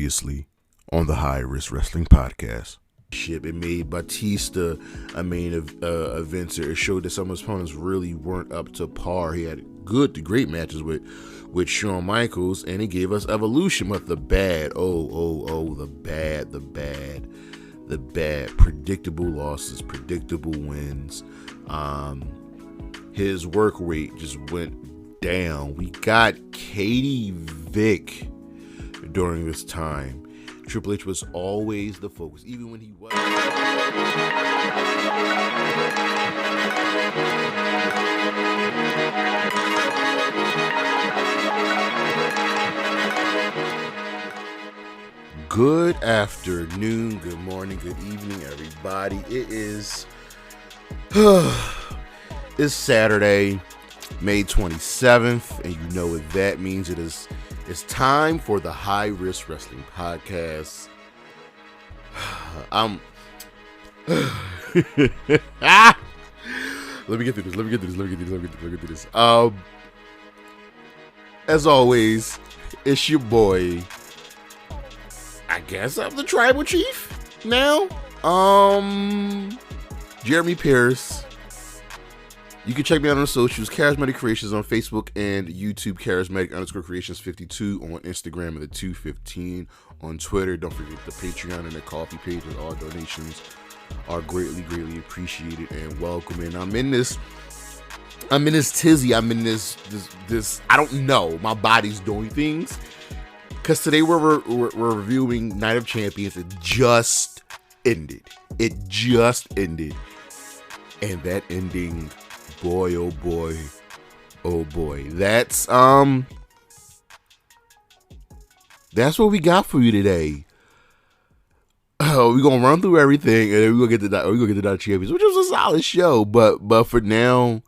Previously on the High Risk Wrestling Podcast. It made Batista a main eventer. It showed that some of his opponents really weren't up to par. He had good to great matches with Shawn Michaels, and he gave us Evolution. But the bad, the bad, predictable losses, predictable wins. His work rate just went down. We got Katie Vick during this time. Triple H was always the focus, even when he was. Good afternoon, good morning, good evening, everybody. It is it's Saturday, May 27th, and you know what that means. It's time for the High Risk Wrestling Podcast. Let me get through this. As always, it's your boy. I guess I'm the tribal chief now. Jeremy Pierce. You can check me out on the socials, Charismatic Creations on Facebook and YouTube, Charismatic_Creations52 on Instagram, and the 215 on Twitter. Don't forget the Patreon and the coffee pages. All donations are greatly appreciated and welcome. And I'm in this tizzy. I'm in this. I don't know. My body's doing things. Because today we're reviewing Night of Champions. It just ended. And that ending, boy, oh boy. That's what we got for you today. We're gonna run through everything, and then we're gonna get the Night of Champions, which was a solid show. But for now,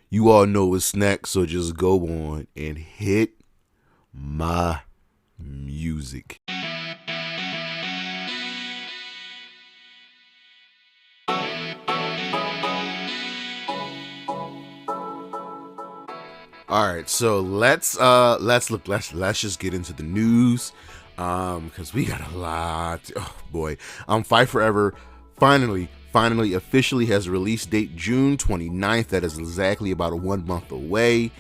you all know what's next. So just go on and hit my music. All right, so let's just get into the news, because we got a lot. Oh boy, Fight Forever finally officially has a release date, June 29th. That is exactly about 1 month away,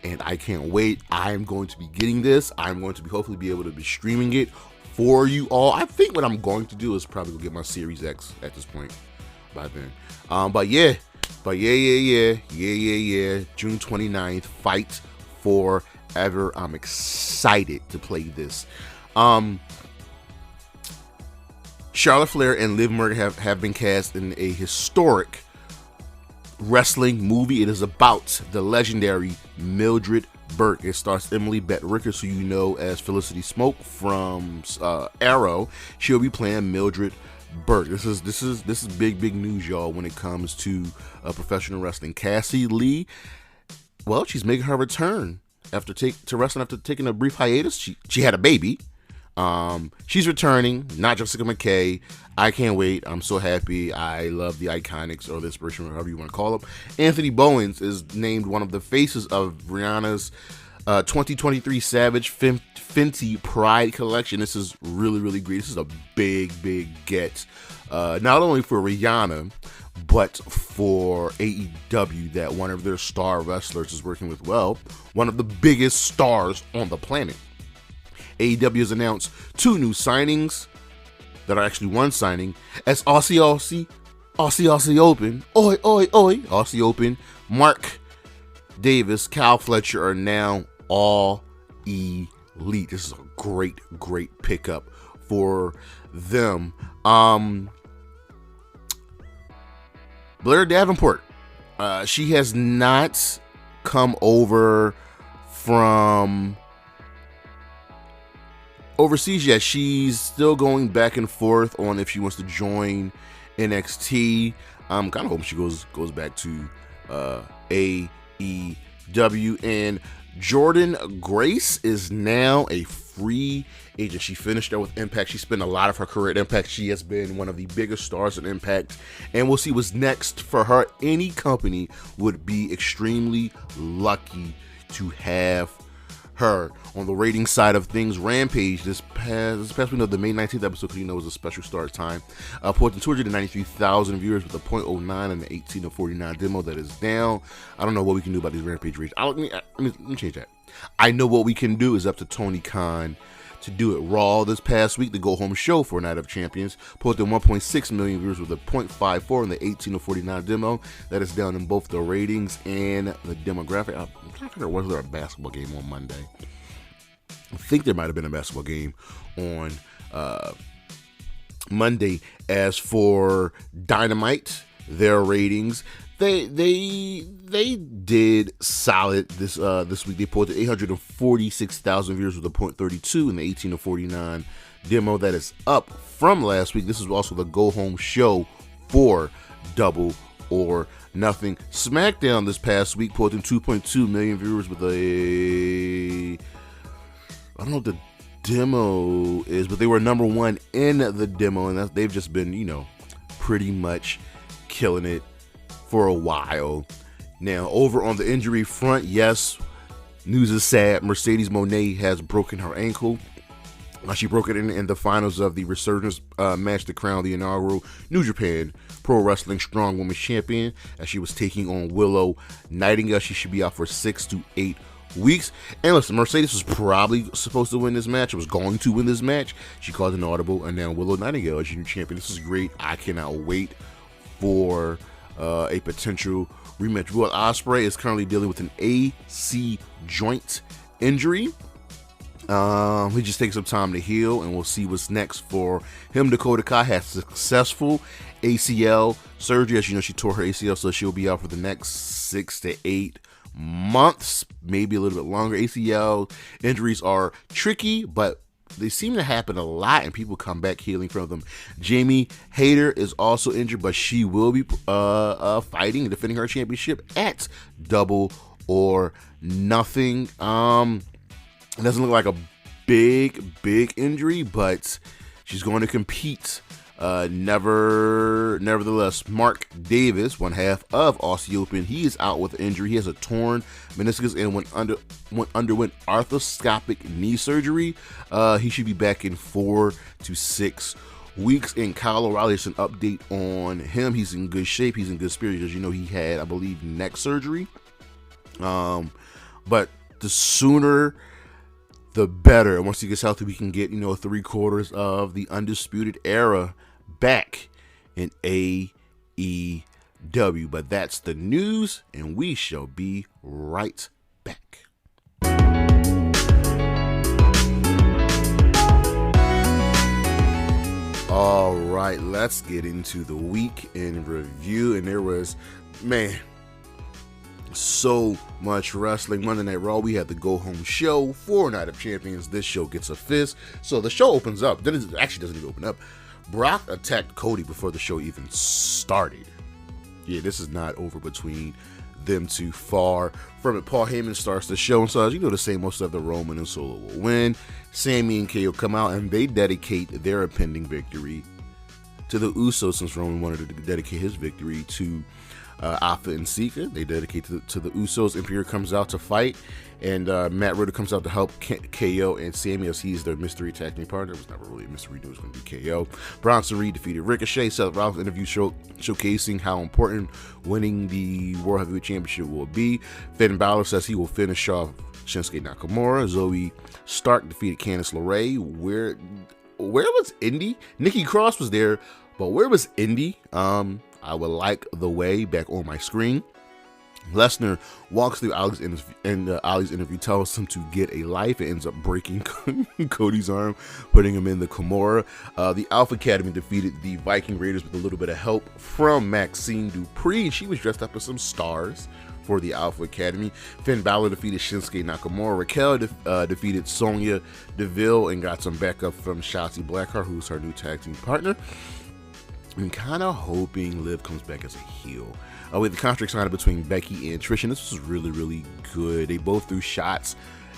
and I can't wait. I'm going to be getting this. I'm going to be hopefully be able to be streaming it for you all. I think what I'm going to do is probably go get my Series X at this point by then. But yeah. June 29th, Fight Forever. I'm excited to play this. Charlotte Flair and Liv Morgan have been cast in a historic wrestling movie. It is about the legendary Mildred Burke. It stars Emily Beth Rickers, who you know as Felicity Smoke from Arrow. She'll be playing Mildred Burke. This is big news, y'all, when it comes to professional wrestling. Cassie Lee, well, she's making her return to wrestling after taking a brief hiatus. She had a baby. She's returning, not Jessica McKay. I can't wait. I'm so happy. I love the Iconics, or the Inspiration, however you want to call them. Anthony Bowens is named one of the faces of Rihanna's 2023 Savage Fenty Pride collection. This is really great. This is a big get, not only for Rihanna, but for AEW, that one of their star wrestlers is working with, well, one of the biggest stars on the planet. AEW has announced 2 new signings that are actually one signing, as Aussie Open, Aussie Open, Mark Davis, Cal Fletcher are now all elite. This is a great pickup for them. Blair Davenport, she has not come over from overseas yet. She's still going back and forth on if she wants to join NXT. I'm kind of hoping she goes back to AEW. And Jordan Grace is now a free agent. She finished there with Impact. She spent a lot of her career at Impact. She has been one of the biggest stars at Impact, and we'll see what's next for her. Any company would be extremely lucky to have her. On the rating side of things, Rampage this past week of the May 19th episode, because was a special start time, posted 293,000 viewers with a .09 and the 18-49 demo. That is down. I don't know what we can do about these Rampage ratings. Let me change that. I know what we can do is up to Tony Khan to do it. Raw this past week, the go home show for Night of Champions, posted 1.6 million viewers with a .54 in the 18-49 demo. That is down in both the ratings and the demographic. I'm trying to figure out, was there a basketball game on Monday? I think there might have been a basketball game on Monday. As for Dynamite, their ratings, they did solid this week. They posted 846,000 viewers with a .32 in the 18-49 demo. That is up from last week. This is also the go home show for Double or Nothing. SmackDown this past week posted 2.2 million viewers with a, I don't know what the demo is, but they were number one in the demo, and they've just been, pretty much killing it for a while. Now, over on the injury front, yes, news is sad. Mercedes Moné has broken her ankle. She broke it in the finals of the Resurgence match to crown the inaugural New Japan Pro Wrestling Strong Women's Champion, as she was taking on Willow Nightingale. She should be out for 6 to 8 weeks. And listen, Mercedes was probably supposed to win this match. It was going to win this match. She called an audible, and now Willow Nightingale is your new champion. This is great. I cannot wait for a potential rematch. Will Ospreay is currently dealing with an AC joint injury. He just takes some time to heal, and we'll see what's next for him. Dakota Kai has successful ACL surgery. As you know, she tore her ACL, so she'll be out for the next 6 to 8 months, maybe a little bit longer. ACL injuries are tricky, but they seem to happen a lot, and people come back healing from them. Jamie Hayter is also injured, but she will be fighting and defending her championship at Double or Nothing. It doesn't look like a big injury, but she's going to compete. Nevertheless, Mark Davis, one half of Aussie Open, he is out with injury. He has a torn meniscus and underwent arthroscopic knee surgery. He should be back in 4 to 6 weeks. And Kyle O'Reilly has an update on him. He's in good shape. He's in good spirits. As you know, he had, I believe, neck surgery. But the sooner the better. And once he gets healthy, we can get, 3/4 of the Undisputed Era back in AEW. But that's the news, and we shall be right back. All right, let's get into the week in review. And there was, so much wrestling. Monday Night Raw, we had the go home show for Night of Champions. This show gets a fist. So the show opens up. Then it actually doesn't even open up. Brock attacked Cody before the show even started. Yeah, this is not over between them two. Far from it. Paul Heyman starts the show and says, the same old stuff, the Roman and Solo will win. Sami and KO come out and they dedicate their impending victory to the Usos, since Roman wanted to dedicate his victory to Alpha and Sika. They dedicate to the Usos. Imperial comes out to fight, and Matt Riddle comes out to help KO and Sami, as he's their mystery tag team partner. It was never really a mystery. It was going to be KO. Bronson Reed defeated Ricochet. Seth Rollins interview showcasing how important winning the World Heavyweight Championship will be. Finn Balor says he will finish off Shinsuke Nakamura. Zoe Stark defeated Candice LeRae. Where was Indy? Nikki Cross was there, but where was Indy? I would like the way back on my screen. Lesnar walks through Ali's interview, tells him to get a life, and ends up breaking Cody's arm, putting him in the Kimura. The Alpha Academy defeated the Viking Raiders with a little bit of help from Maxine Dupree. She was dressed up as some stars for the Alpha Academy. Finn Balor defeated Shinsuke Nakamura. Raquel defeated Sonya Deville and got some backup from Shotzi Blackheart, who's her new tag team partner. I'm kind of hoping Liv comes back as a heel. With the contract signed between Becky and Trish, and this was really, really good. They both threw shots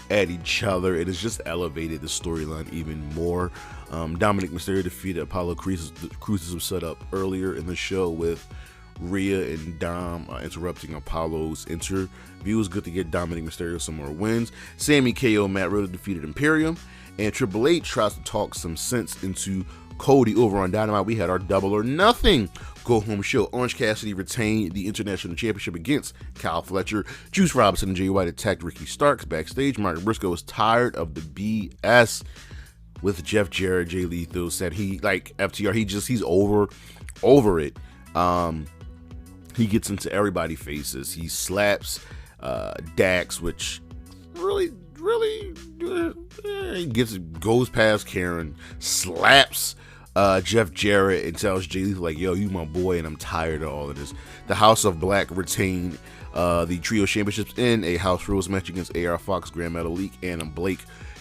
at each other. It has just elevated the storyline even more. Dominic Mysterio defeated Apollo Crews, was set up earlier in the show with Rhea and Dom interrupting Apollo's interview. It was good to get Dominic Mysterio some more wins. Sami, KO, Matt Riddle defeated Imperium. And Triple H tries to talk some sense into Cody over on Dynamite. We had our Double or Nothing go-home show. Orange Cassidy retained the International Championship against Kyle Fletcher. Juice Robinson and Jay White attacked Ricky Starks backstage. Mark Briscoe was tired of the BS with Jeff Jarrett. Jay Lethal said he, like FTR, he's over it. He gets into everybody's faces. He slaps Dax, which really goes past Karen, slaps Jeff Jarrett, and tells Jay Lethal, like, yo, you my boy, and I'm tired of all of this. The House of Black retained the Trio Championships in a House Rules match against AR Fox, Grand Metalik, and Blake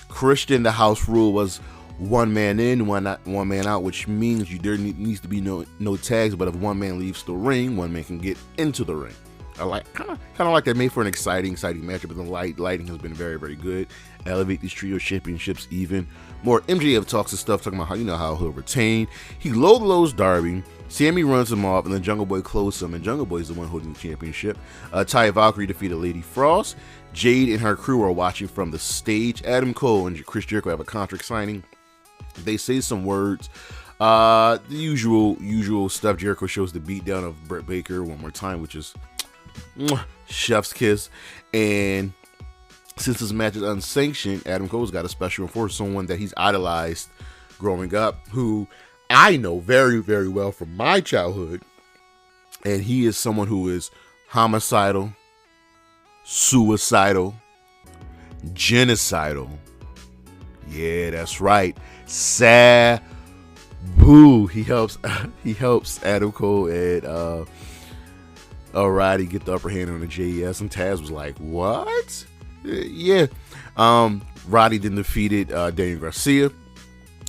Christian. The House Rule was one man in, one man out, which means there needs to be no tags, but if one man leaves the ring, one man can get into the ring. I like kind of like that. Made for an exciting matchup, but the lighting has been very, very good. Elevate these Trio Championships even more. MJF talks his stuff, talking about how he'll retain. He lows Darby. Sami runs him off, and then Jungle Boy closes him, and Jungle Boy is the one holding the championship. Ty Valkyrie defeated Lady Frost. Jade and her crew are watching from the stage. Adam Cole and Chris Jericho have a contract signing. They say some words. The usual stuff. Jericho shows the beatdown of Britt Baker one more time, which is chef's kiss. And since this match is unsanctioned, Adam Cole's got a special enforcer, someone that he's idolized growing up, who I know very, very well from my childhood. And he is someone who is homicidal, suicidal, genocidal. Yeah, that's right. Sabu. He helps Adam Cole and Roddy get the upper hand on the JES, and Taz was like, what? Yeah. Roddy then defeated Daniel Garcia.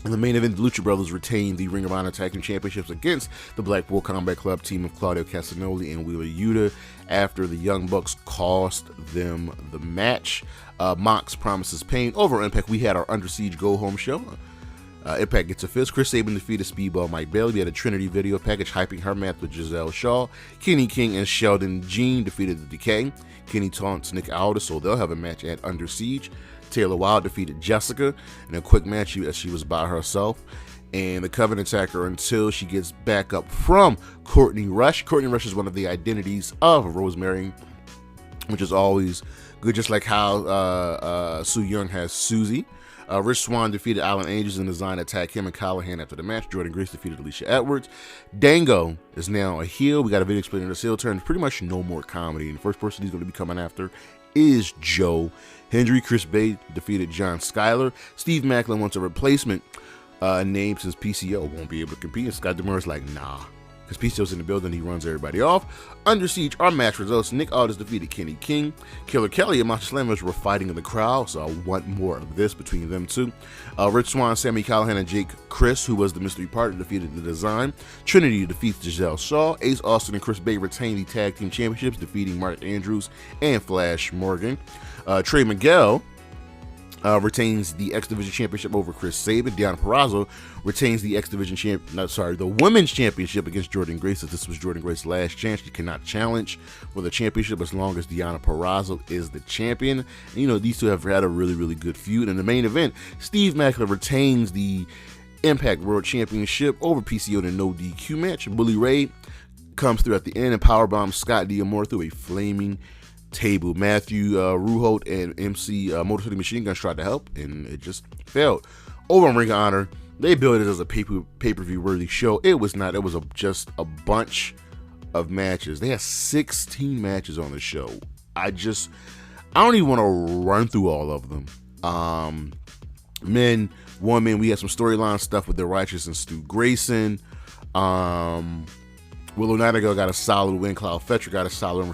In the main event, the Lucha Brothers retained the Ring of Honor Tag Team Championships against the Blackpool Combat Club team of Claudio Castagnoli and Wheeler Yuta after the Young Bucks cost them the match. Mox promises pain. Over Impact, we had our Under Siege Go Home show. Impact gets a fist. Chris Sabin defeated Speedball Mike Bailey. We had a Trinity video package hyping her match with Giselle Shaw. Kenny King and Sheldon Jean defeated the Decay. Kenny taunts Nick Aldis, so they'll have a match at Under Siege. Taylor Wilde defeated Jessica in a quick match as she was by herself. And the Coven attacked her until she gets back up from Courtney Rush. Courtney Rush is one of the identities of Rosemary, which is always good, just like how Su Yung has Susie. Rich Swann defeated Alan Angels in the design attack him and Callahan after the match. Jordan Grace defeated Alicia Edwards. Dango is now a heel. We got a video explaining this heel turn. Pretty much no more comedy. And the first person he's going to be coming after is Joe Hendry. Chris Bay defeated John Schuyler. Steve Macklin wants a replacement name since PCO won't be able to compete. And Scott Demers like, nah. Because PCO's in the building, he runs everybody off. Under Siege, our match results. Nick Aldis defeated Kenny King. Killer Kelly and Macho Slammers were fighting in the crowd, so I want more of this between them two. Rich Swann, Sami Callahan, and Jake Chris, who was the mystery partner, defeated the Design. Trinity defeats Giselle Shaw. Ace Austin and Chris Bay retain the Tag Team Championships, defeating Mark Andrews and Flash Morgan. Trey Miguel retains the X Division Championship over Chris Sabin. Deonna Purrazzo retains the the Women's Championship against Jordan Grace. This was Jordan Grace's last chance. She cannot challenge for the championship as long as Deonna Purrazzo is the champion. And, these two have had a really, really good feud. In the main event, Steve Macklin retains the Impact World Championship over PCO in a no DQ match. Bully Ray comes through at the end and powerbombs Scott D'Amore through a flaming table. Matthew Ruholt and MC Motor City Machine Guns tried to help, and it just failed. Over on Ring of Honor, they built it as a pay-per-view worthy show. It was not. It was just a bunch of matches. They had 16 matches on the show. I don't even want to run through all of them. Men, women, we had some storyline stuff with The Righteous and Stu Grayson. Willow Nightingale got a solid win. Cloud Fletcher got a solid win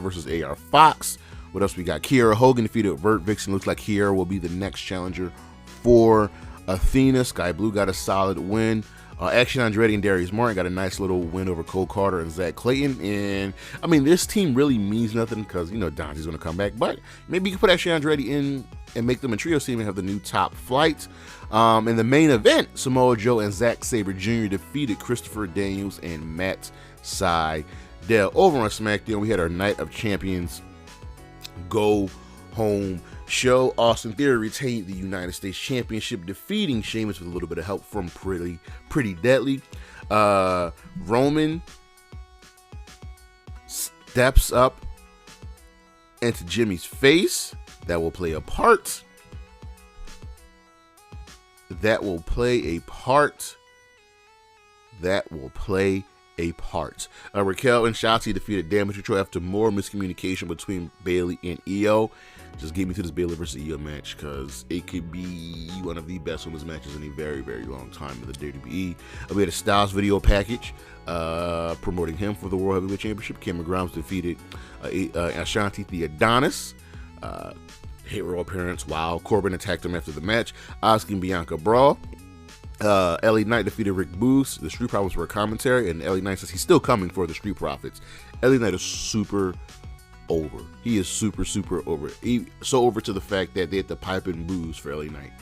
versus AR Fox. What else we got? Kiera Hogan defeated Vert Vixen. Looks like Kiera will be the next challenger for Athena. Sky Blue got a solid win Action Andretti and Darius Martin got a nice little win over Cole Carter and Zack Clayton. And I mean, this team really means nothing because, Dante's going to come back. But maybe you can put Action Andretti in and make them a trio team and have the new top flight. In the main event, Samoa Joe and Zack Sabre Jr. defeated Christopher Daniels and Matt Sydal. Over on SmackDown, we had our Night of Champions go home show. Austin Theory retained the United States Championship, defeating Sheamus with a little bit of help from Pretty Deadly. Roman steps up into Jimmy's face. That will play a part. Raquel and Shotzi defeated Damage Control after more miscommunication between Bayley and Io. Just get me to this Bayley versus Io match because it could be one of the best women's matches in a very, very long time in the WWE. We had a Styles video package promoting him for the World Heavyweight Championship. Cameron Grimes defeated Ashanti the Adonis. Hit row appearance while Corbin attacked him after the match. Asuka and Bianca brawl. LA Knight defeated Rick Boogs. The Street Profits were a commentary, and LA Knight says he's still coming for the Street Profits. LA Knight is super over. He is super, super over. So over to the fact that they had to pipe in booze for LA Knight.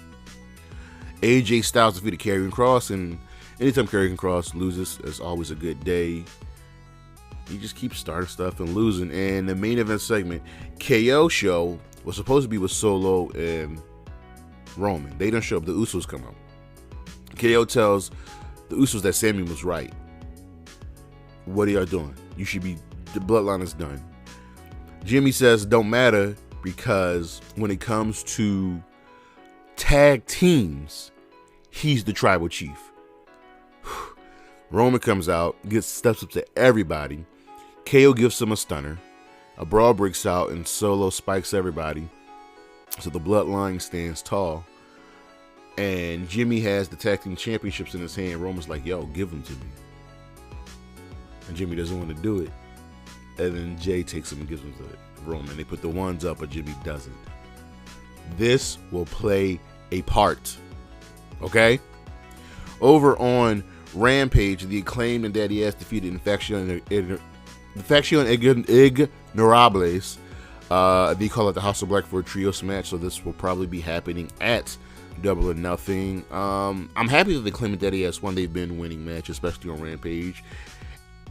AJ Styles defeated Karrion Kross, and anytime Karrion Kross loses, it's always a good day. He just keeps starting stuff and losing. And the main event segment, KO show, was supposed to be with Solo and Roman. They don't show up. The Usos come out. KO tells the Usos that Sami was right. What are y'all doing? The Bloodline is done. Jimmy says it don't matter because when it comes to tag teams, he's the tribal chief. Roman comes out, steps up to everybody. KO gives him a stunner. A brawl breaks out and Solo spikes everybody. So the Bloodline stands tall. And Jimmy has the tag team championships in his hand. Roman's like, yo, give them to me. And Jimmy doesn't want to do it. And then Jay takes them and gives them to Roman. They put the ones up, but Jimmy doesn't. This will play a part. Okay? Over on Rampage, the Acclaimed and Daddy Ass defeated Infection Ignorables. They call it the House of Black for a trios match, so this will probably be happening at Double or Nothing. I'm happy that the Acclaimed and Daddy Ass won. They've been winning matches, especially on Rampage,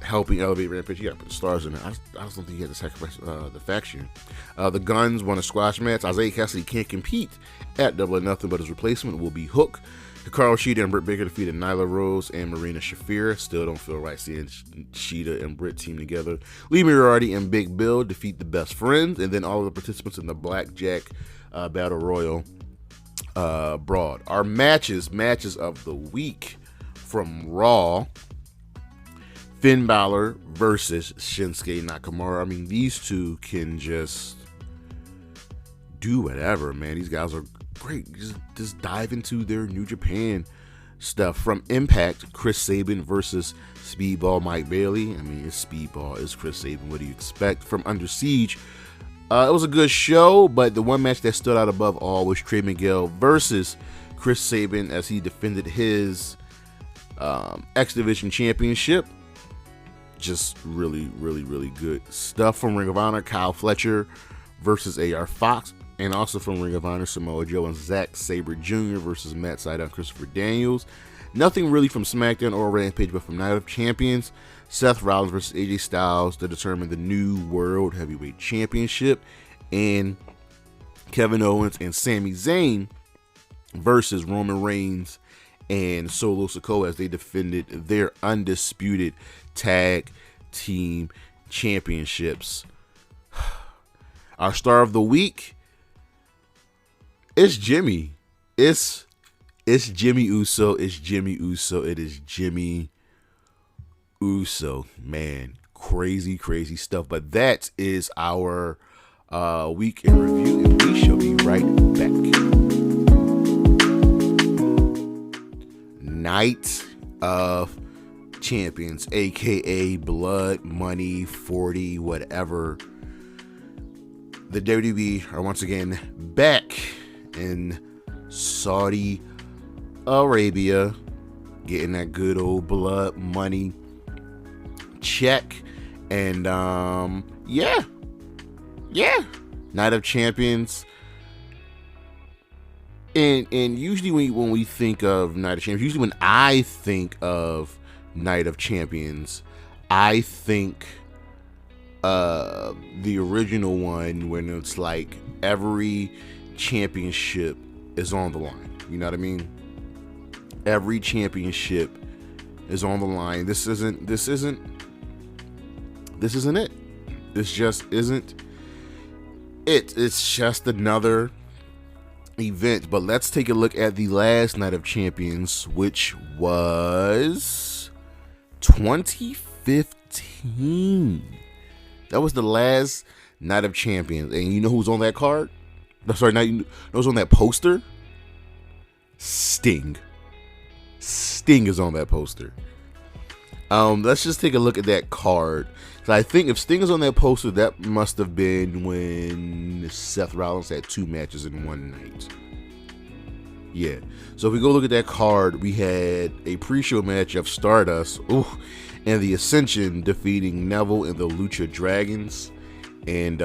helping elevate Rampage. You got to put the stars in it. I just don't think you had to sacrifice the faction. The Guns won a squash match. Isaiah Cassidy can't compete at Double or Nothing, but his replacement will be Hook. Hikaru Shida and Britt Baker defeated Nyla Rose and Marina Shafir. Still don't feel right seeing Shida and Britt team together. Lee Moriarty and Big Bill defeat the Best Friends, and then all of the participants in the Blackjack Battle Royal Broad. Our matches of the week from Raw: Finn Balor versus Shinsuke Nakamura. I mean, these two can just do whatever, man. These guys are great. Just dive into their New Japan stuff. From Impact, Chris Sabin versus Speedball Mike Bailey. I mean, it's Speedball, it's Chris Sabin. What do you expect? From Under Siege, it was a good show, but the one match that stood out above all was Trey Miguel versus Chris Sabin as he defended his X Division Championship. Just really, really, really good stuff. From Ring of Honor, Kyle Fletcher versus AR Fox. And also from Ring of Honor, Samoa Joe and Zack Sabre Jr. versus Matt Sydal and Christopher Daniels. Nothing really from SmackDown or Rampage, but from Night of Champions, Seth Rollins versus AJ Styles to determine the new World Heavyweight Championship. And Kevin Owens and Sami Zayn versus Roman Reigns and Solo Sikoa as they defended their undisputed tag team championships. Our star of the week, it's Jimmy. It's Jimmy Uso. It's Jimmy Uso. It is Jimmy Uso. Man, crazy, crazy stuff. But that is our week in review, and we shall be right back. Night of Champions, aka Blood Money 40, whatever. The WWE are once again back in Saudi Arabia getting that good old blood money check. And yeah, Night of Champions. And usually when we think of Night of Champions, usually when I think of Night of Champions, I think the original one when it's like every championship is on the line. You know what I mean? Every championship is on the line. This isn't it. This just isn't it. It's just another event. But let's take a look at the last Night of Champions, which was 2015. That was the last Night of Champions. And you know who's on that card? Sorry, you know who's on that poster? Sting. Sting is on that poster. Let's just take a look at that card. So I think if Sting is on that poster, that must have been when Seth Rollins had 2 matches in one night. Yeah. So if we go look at that card, we had a pre-show match of Stardust and the Ascension defeating Neville and the Lucha Dragons. And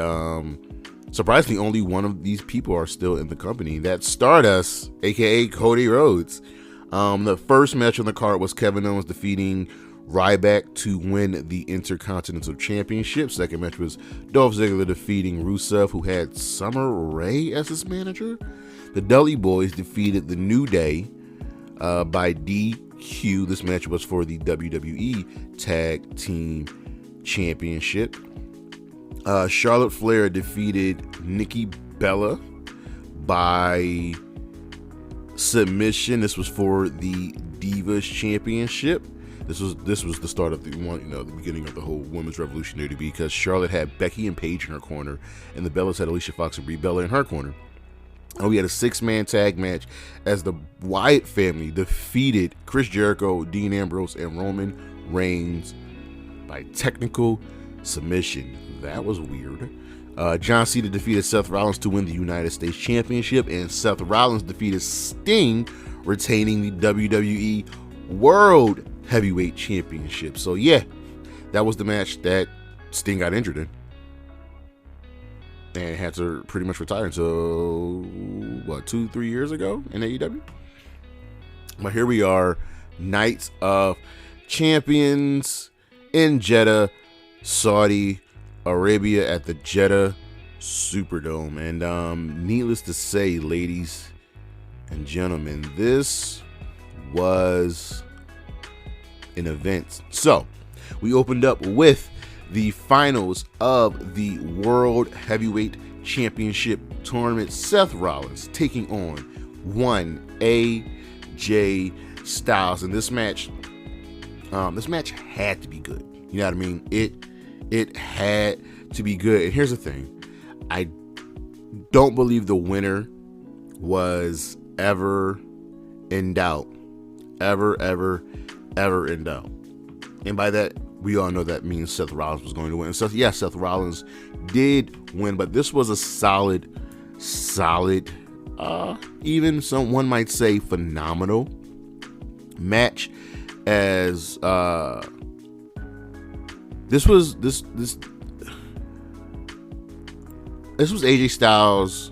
surprisingly, only one of these people are still in the company. That's Stardust, aka Cody Rhodes. The first match on the card was Kevin Owens defeating Ryback to win the Intercontinental Championship. Second match was Dolph Ziggler defeating Rusev, who had Summer Rae as his manager. The Dudley Boys defeated the New Day by DQ. This match was for the WWE Tag Team Championship. Charlotte Flair defeated Nikki Bella by submission. This was for the Divas Championship. This was the start of the beginning of the whole women's revolution there, because Charlotte had Becky and Paige in her corner, and the Bellas had Alicia Fox and Brie Bella in her corner. And we had a 6-man tag match as the Wyatt family defeated Chris Jericho, Dean Ambrose, and Roman Reigns by technical submission. That was weird. John Cena defeated Seth Rollins to win the United States Championship, and Seth Rollins defeated Sting, retaining the WWE World Heavyweight Championship. So yeah, that was the match that Sting got injured in and had to pretty much retire until 2-3 years ago in AEW. But here we are, Night of Champions in Jeddah, Saudi Arabia, at the Jeddah Superdome. And needless to say, ladies and gentlemen, this was an event. So we opened up with the finals of the World Heavyweight Championship tournament. Seth Rollins taking on one AJ Styles, and this match had to be good. You know what I mean? It had to be good. And here's the thing: I don't believe the winner was ever in doubt. Ever in doubt. And by that, we all know that means Seth Rollins was going to win. And so, yeah, Seth Rollins did win, but this was a solid, even someone might say phenomenal match. As this was AJ Styles'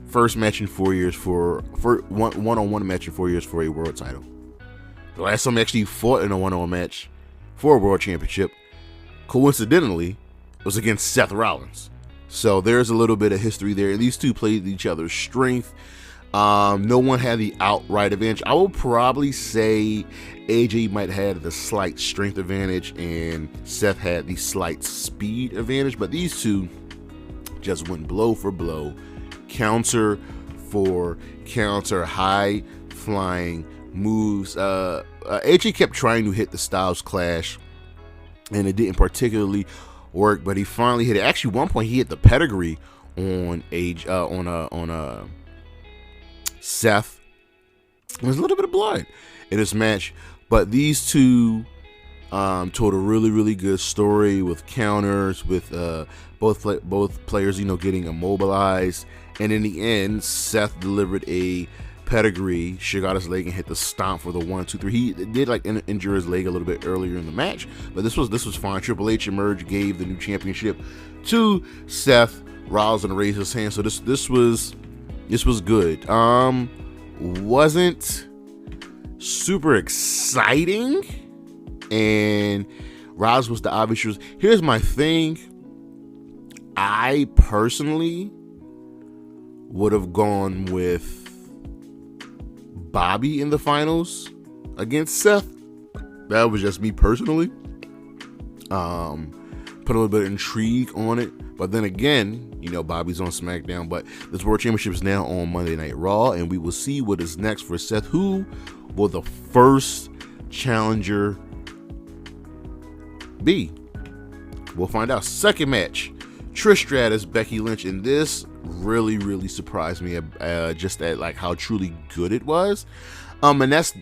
first match in 4 years for one-on-one match in 4 years for a world title. The last time he actually fought in a one-on-one match for a world championship, coincidentally, was against Seth Rollins. So there's a little bit of history there. These two played each other's strength. No one had the outright advantage. I will probably say AJ might have had the slight strength advantage and Seth had the slight speed advantage, but these two just went blow for blow, counter for counter, high flying moves. AJ kept trying to hit the Styles Clash and it didn't particularly work, but he finally hit it. Actually, at one point he hit the pedigree on Seth. There's a little bit of blood in this match, but these two told a really good story with counters, with both players getting immobilized, and in the end Seth delivered a pedigree. She got his leg and hit the stomp for the 1, 2, 3. He did like injure his leg a little bit earlier in the match, but this was fine. Triple H emerged, gave the new championship to Seth. Rollins and raised his hand. So this was good. Wasn't super exciting, and Rollins was the obvious choice. Here's my thing. I personally would have gone with Bobby in the finals against Seth. That was just me personally. Put a little bit of intrigue on it. But then again, Bobby's on SmackDown, but this World Championship is now on Monday Night Raw, and we will see what is next for Seth. Who will the first challenger be? We'll find out. Second match, Trish Stratus, Becky Lynch, and this really, really surprised me just at like how truly good it was. And that's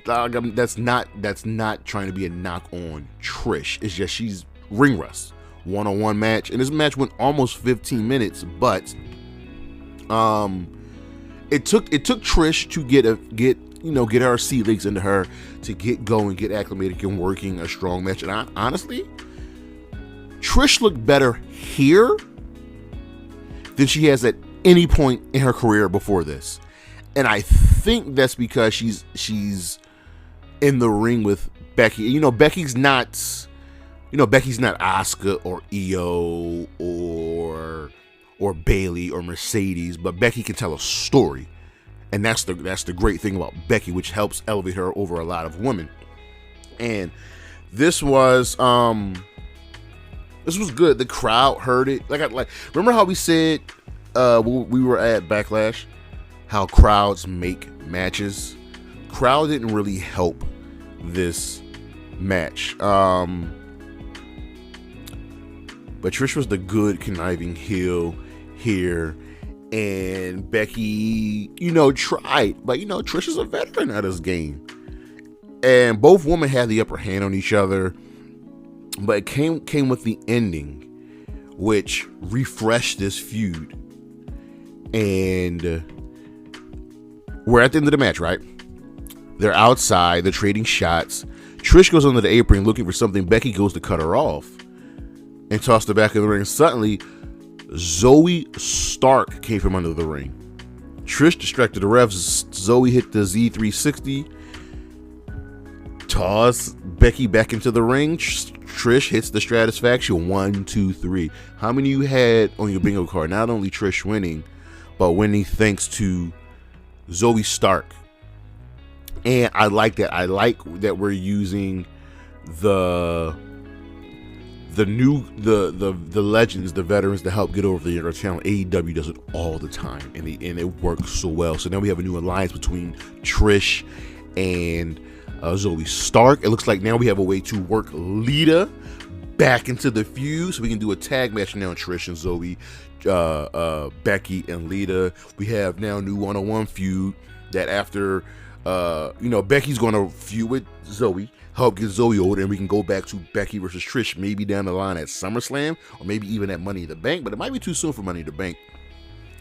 not trying to be a knock on Trish. It's just she's ring rust. One-on-one match, and this match went almost 15 minutes, but it took Trish to get her sea legs into her to get going, get acclimated, and working a strong match. And honestly, Trish looked better here than she has at any point in her career before this, and I think that's because she's in the ring with Becky. Becky's not Asuka or Io or Bayley or Mercedes, but Becky can tell a story, and that's the great thing about Becky, which helps elevate her over a lot of women. And this was good. The crowd heard it. Like remember how we said we were at Backlash, how crowds make matches. Crowd didn't really help this match. But Trish was the good, conniving heel here. And Becky, tried. But, Trish is a veteran at this game. And both women had the upper hand on each other. But it came with the ending, which refreshed this feud. And we're at the end of the match, right? They're outside. They're trading shots. Trish goes under the apron looking for something. Becky goes to cut her off and tossed her back in the ring. Suddenly, Zoe Stark came from under the ring. Trish distracted the refs. Zoe hit the Z360. Toss Becky back into the ring. Trish hits the Stratisfaction. 1, 2, 3. How many you had on your bingo card? Not only Trish winning, but winning thanks to Zoe Stark. And I like that. I like that we're using the legends, the veterans to help get over the younger talent. AEW does it all the time, and it works so well. So now we have a new alliance between Trish and Zoe Stark. It looks like now we have a way to work Lita back into the feud, so we can do a tag match now. Trish and Zoe, Becky and Lita. We have now a new one-on-one feud that after Becky's going to feud with Zoe, help get Zoe over, and we can go back to Becky versus Trish maybe down the line at SummerSlam, or maybe even at Money in the Bank, but it might be too soon for Money in the Bank.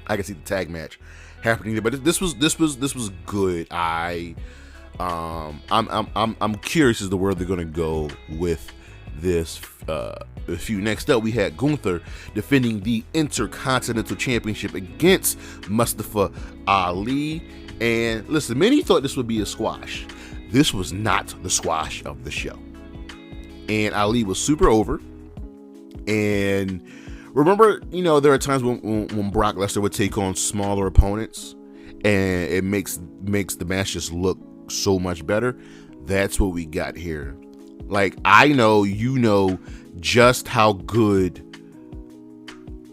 I can see the tag match happening there, but this was good. I'm curious as to where they're going to go with this feud. Next up, we had Gunther defending the Intercontinental Championship against Mustafa Ali. And listen, many thought this would be a squash. This was not the squash of the show. And Ali was super over. And remember, there are times when Brock Lesnar would take on smaller opponents, and it makes the match just look so much better. That's what we got here. Like, I know just how good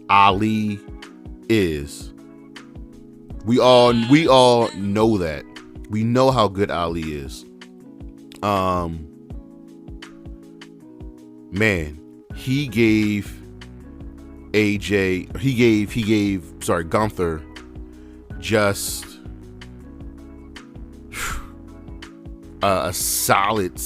Ali is. We all know that. We know how good Ali is. Man, he gave Gunther just a solid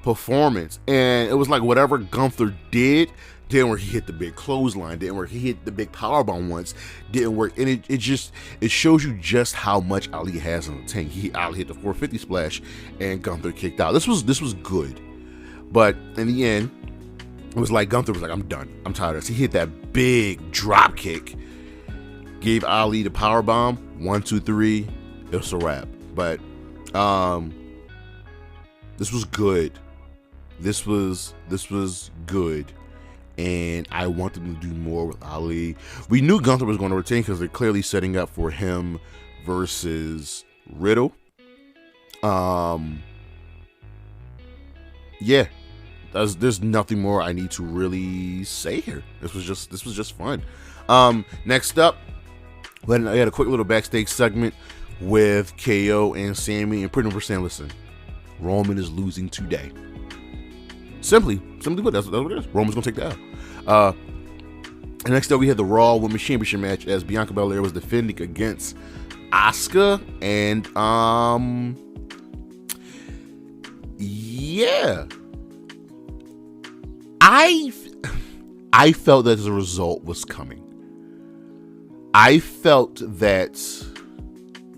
performance. And it was like whatever Gunther did Didn't work. He hit the big clothesline. Didn't work. He hit the big powerbomb once. Didn't work. And it shows you just how much Ali has in the tank. Ali hit the 450 splash, and Gunther kicked out. This was good, but in the end, it was like Gunther was like, I'm done. I'm tired of this. He hit that big drop kick, gave Ali the powerbomb. 1, 2, 3. It was a wrap. But this was good. This was good. And I want them to do more with Ali. We knew Gunther was going to retain because they're clearly setting up for him versus Riddle. Yeah, there's nothing more I need to really say here. This was just fun. Next up, we had a quick little backstage segment with KO and Sami, and pretty much saying, listen, Roman is losing today. Simply put, that's what it is. Roman's gonna take the L. And next up, we had the Raw Women's Championship match as Bianca Belair was defending against Asuka, and yeah, I felt that the result was coming. I felt that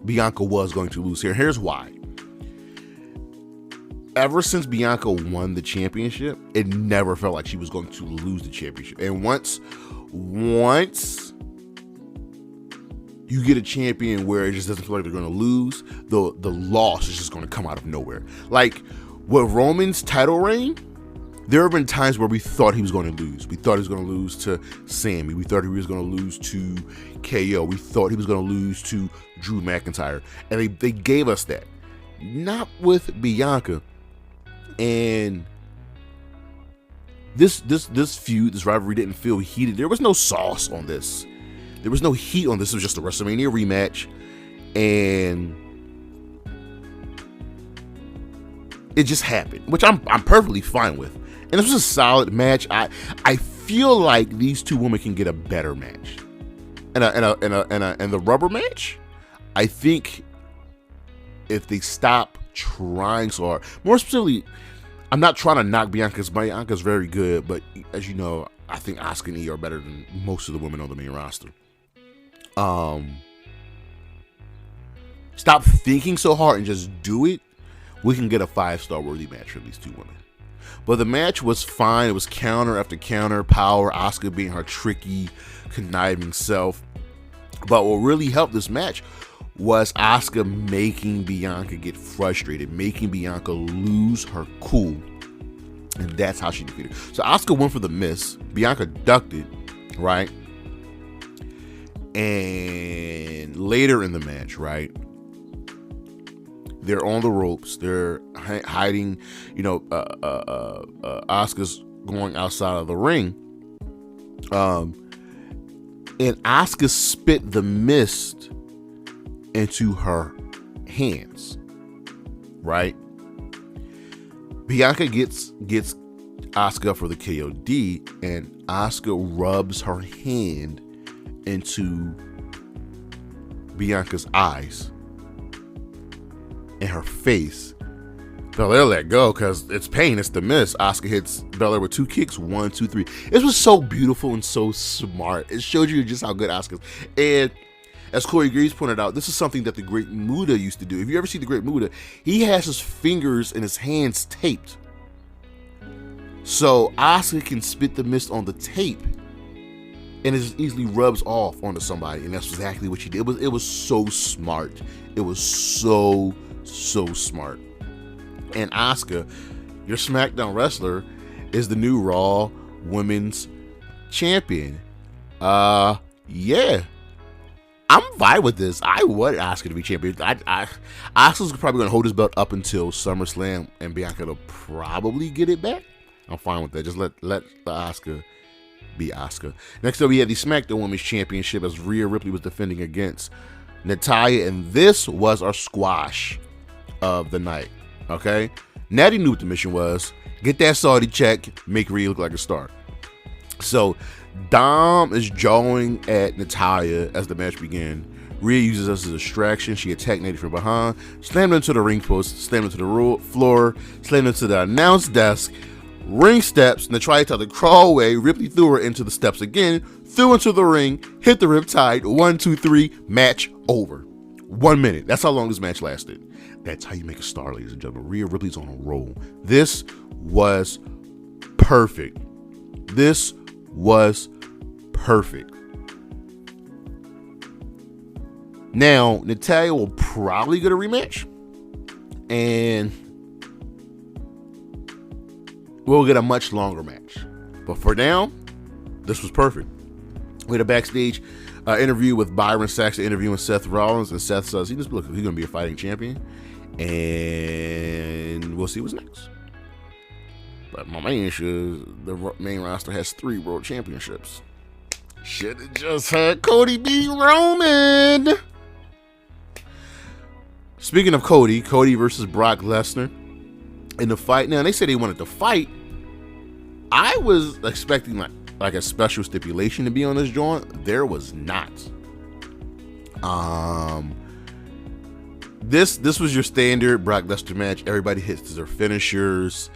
Bianca was going to lose here. Here's why. Ever since Bianca won the championship, it never felt like she was going to lose the championship. And once you get a champion where it just doesn't feel like they're going to lose, the loss is just going to come out of nowhere. Like with Roman's title reign, there have been times where we thought he was going to lose. We thought he was going to lose to Sami. We thought he was going to lose to KO. We thought he was going to lose to Drew McIntyre. And they gave us that. Not with Bianca. And this feud, this rivalry didn't feel heated. There was no sauce on this. There was no heat on this. It was just a WrestleMania rematch. And it just happened, which I'm perfectly fine with. And this was a solid match. I feel like these two women can get a better match. And the rubber match, I think if they stop trying so hard, more specifically, I'm not trying to knock Bianca because Bianca's very good, but as you know, I think Asuka and Rhea are better than most of the women on the main roster. Stop thinking so hard and just do it. We can get a 5-star worthy match from these two women. But the match was fine. It was counter after counter, power, Asuka being her tricky, conniving self. But what really helped this match was Asuka making Bianca get frustrated, making Bianca lose her cool. And that's how she defeated her. So Asuka went for the miss. Bianca ducked it, right? And later in the match, right, they're on the ropes. They're hiding, Asuka's going outside of the ring. And Asuka spit the mist into her hands, right? Bianca gets Asuka for the KOD, and Asuka rubs her hand into Bianca's eyes and her face. Belair let go because it's pain. It's the miss. Asuka hits Belair with 2 kicks. 1, 2, 3. It was so beautiful and so smart. It showed you just how good Asuka is. And as Corey Graves pointed out, this is something that the Great Muta used to do. If you ever see the Great Muta, he has his fingers and his hands taped. So Asuka can spit the mist on the tape, and it just easily rubs off onto somebody. And that's exactly what she did. It was so smart. It was so smart. And Asuka, your SmackDown wrestler, is the new Raw Women's Champion. Yeah. I'm fine with this. I want Asuka to be champion. Asuka's probably going to hold his belt up until SummerSlam, and Bianca will probably get it back. I'm fine with that. Just let the Asuka be Asuka. Next up, we had the SmackDown Women's Championship as Rhea Ripley was defending against Natalya, and this was our squash of the night. Okay? Natty knew what the mission was. Get that Saudi check, make Rhea look like a star. So Dom is jawing at Natalya as the match began. Rhea uses us as a distraction. She attacked Natty from behind, slammed into the ring post, slammed into the floor, slammed into the announce desk. ring steps, and Natalia tried to crawl away. Ripley threw her into the steps again, threw into the ring, hit the riptide. 1, 2, 3, match over. 1 minute. That's how long this match lasted. That's how you make a star, ladies and gentlemen. Rhea Ripley's on a roll. This was perfect. This was perfect. Now, Natalia will probably get a rematch, and we'll get a much longer match. But for now, this was perfect. We had a backstage interview with Byron Saxton interviewing Seth Rollins, and Seth says he's going to be a fighting champion, and we'll see what's next. But my main issue is the main roster has 3 world championships. Should have just had Cody beat Roman. Speaking of Cody versus Brock Lesnar in the fight. Now, they said they wanted to fight. I was expecting like a special stipulation to be on this joint. There was not. This was your standard Brock Lesnar match. Everybody hits their finishers.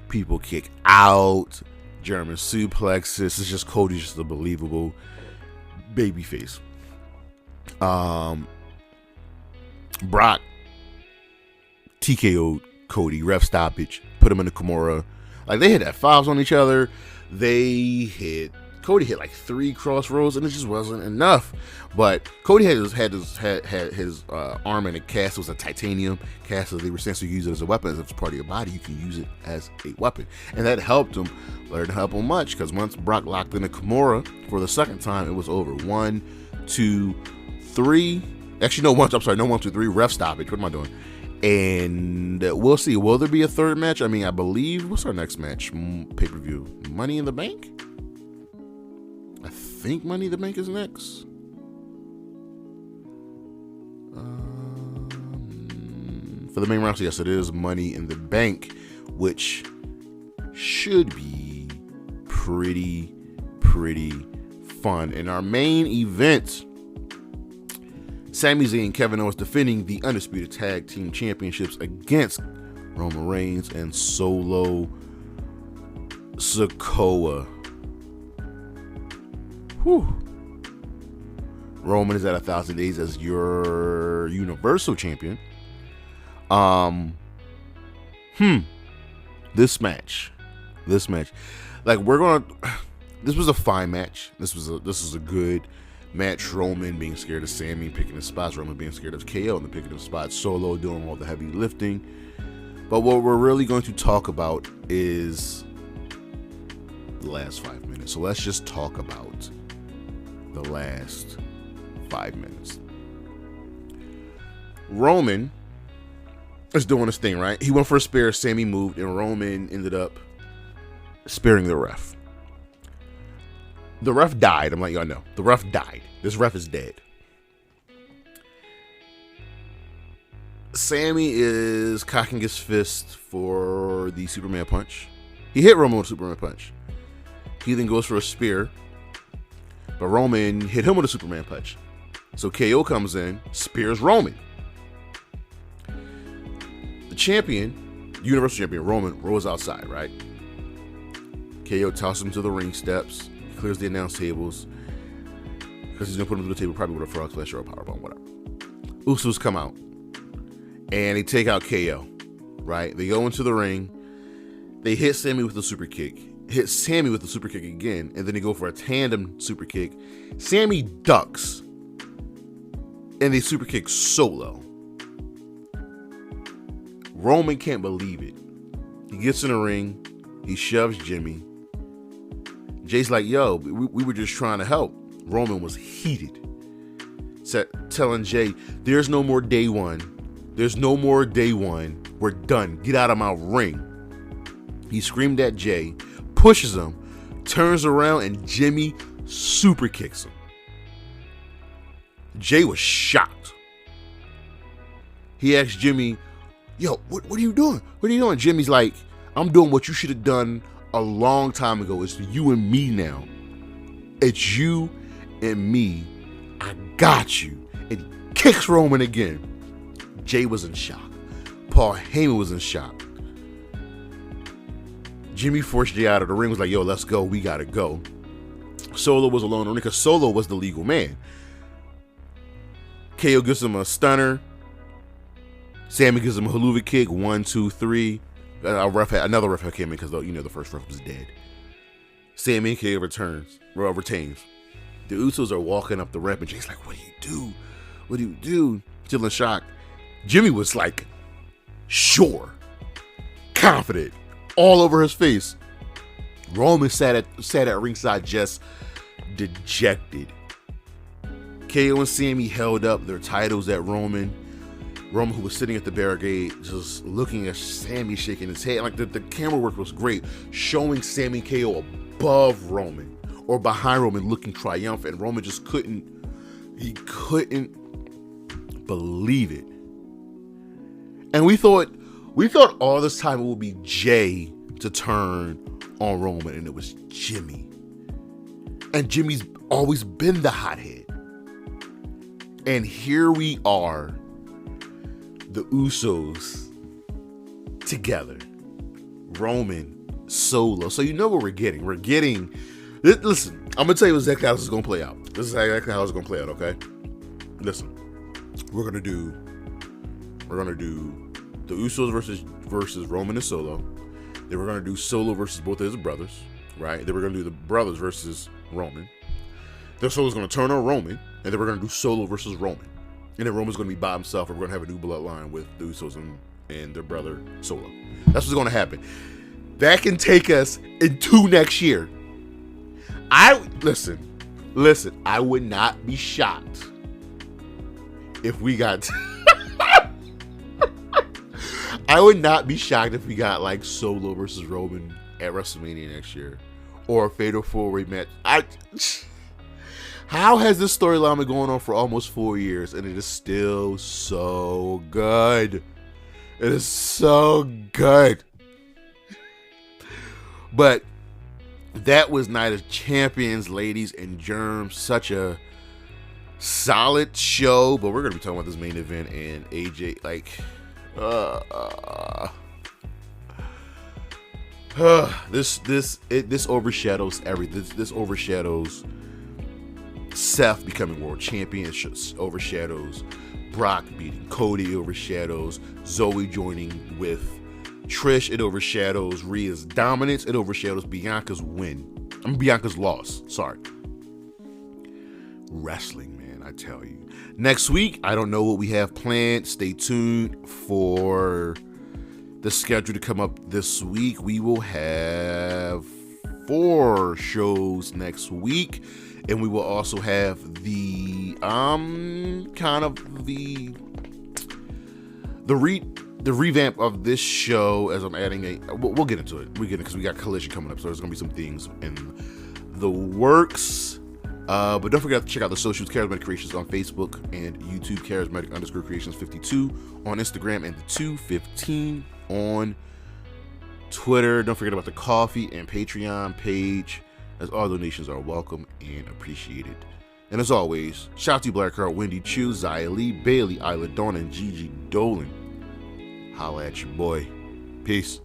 People kick out. German suplexes. It's just Cody's just a believable babyface. Brock TKO'd Cody, ref stoppage, put him in the Kimura. Like, they hit F5s on each other. Cody hit like 3 crossroads, and it just wasn't enough. But Cody had his arm in a cast. It was a titanium cast, as they were saying, so you use it as a weapon. As it's part of your body, you can use it as a weapon, and that helped him. But it didn't help him much, because once Brock locked in the Kimura for the second time, it was over. 1, 2, 3. Actually, no, 1, 2, 3. Ref stoppage. What am I doing? And we'll see. Will there be a third match? I mean, I believe. What's our next match? Pay-per-view. Money in the Bank? I think Money in the Bank is next. For the main roster, yes, it is Money in the Bank, which should be pretty fun. In our main event, Sami Zayn and Kevin Owens defending the Undisputed Tag Team Championships against Roman Reigns and Solo Sikoa. Whew. Roman is at 1,000 days as your Universal Champion. This match, like, this was a fine match. This was a good match. Roman being scared of Sami, picking his spots. Roman being scared of KO and picking his spots. Solo doing all the heavy lifting. But what we're really going to talk about is the last 5 minutes. So let's just talk about the last 5 minutes. Roman is doing his thing, right? He went for a spear. Sami moved, and Roman ended up spearing the ref. The ref died. I'm like, y'all know. The ref died. This ref is dead. Sami is cocking his fist for the Superman punch. He hit Roman with a Superman punch. He then goes for a spear, but Roman hit him with a Superman punch. So KO comes in, spears Roman. The champion, Universal Champion Roman, rolls outside, right? KO tosses him to the ring steps. He clears the announce tables because he's going to put him to the table probably with a frog splash or a powerbomb, whatever. Usos come out and they take out KO, right? They go into the ring. They hit Sami with a super kick. Hit Sami with the super kick again, and then they go for a tandem super kick. Sami ducks, and they super kick Solo. Roman can't believe it. He gets in the ring. He shoves Jimmy. Jay's like, yo, we were just trying to help. Roman was heated. Telling Jay, there's no more day one. There's no more day one. We're done. Get out of my ring. He screamed at Jay, pushes him, turns around, and Jimmy super kicks him. Jay was shocked. He asked Jimmy, yo, what are you doing? What are you doing? Jimmy's like, I'm doing what you should have done a long time ago. It's you and me now. It's you and me. I got you. And kicks Roman again. Jay was in shock. Paul Heyman was in shock. Jimmy forced Jay out of the ring, was like, yo, let's go, we gotta go. Solo was alone in the ring because Solo was the legal man. KO gives him a stunner. Sami gives him a haluva kick. 1, 2, 3. Another ref came in because the first ref was dead. Sami and KO retains. The Usos are walking up the ramp and Jay's like, what do you do? What do you do? Still in shock. Jimmy was like, sure, confident, all over his face. Roman sat at ringside just dejected. KO and Sami held up their titles at Roman, who was sitting at the barricade, just looking at Sami shaking his head. Like the camera work was great, showing Sami and KO above Roman or behind Roman, looking triumphant. Roman just couldn't believe it. And we thought all this time it would be Jay to turn on Roman, and it was Jimmy. And Jimmy's always been the hothead. And here we are, the Usos together. Roman, Solo. So you know what we're getting. Listen, I'm going to tell you exactly how this is going to play out. This is exactly how it's going to play out, okay? Listen, we're going to do the Usos versus Roman and Solo. Then we're going to do Solo versus both of his brothers, right? Then we're going to do the brothers versus Roman. Then Solo's going to turn on Roman, and then we're going to do Solo versus Roman. And then Roman's going to be by himself, and we're going to have a new bloodline with the Usos and their brother Solo. That's what's going to happen. That can take us into next year. Listen, I would not be shocked if we got... I would not be shocked if we got like Solo versus Roman at WrestleMania next year, or a Fatal 4-Way match. How has this storyline been going on for almost 4 years, and it is still so good? It is so good. But that was Night of Champions, ladies and germs. Such a solid show, but we're gonna be talking about this main event and AJ this overshadows everything. This overshadows Seth becoming world champion. It overshadows Brock beating Cody. It overshadows Zoe joining with Trish. It overshadows Rhea's dominance. It overshadows Bianca's loss. Sorry. Wrestling, man, I tell you. Next week, I don't know what we have planned. Stay tuned for the schedule to come up this week. We will have 4 shows next week, and we will also have the revamp of this show, as I'm adding we'll get into it. Because we got Collision coming up, so there's gonna be some things in the works. But don't forget to check out the socials, Charismatic Creations on Facebook and YouTube, Charismatic_Creations52 on Instagram, and the 215 on Twitter. Don't forget about the Coffee and Patreon page, as all donations are welcome and appreciated. And as always, shout out to Blackheart, Wendy Chu, Zaya Lee, Bailey, Isla Dawn, and Gigi Dolan. Holla at your boy. Peace.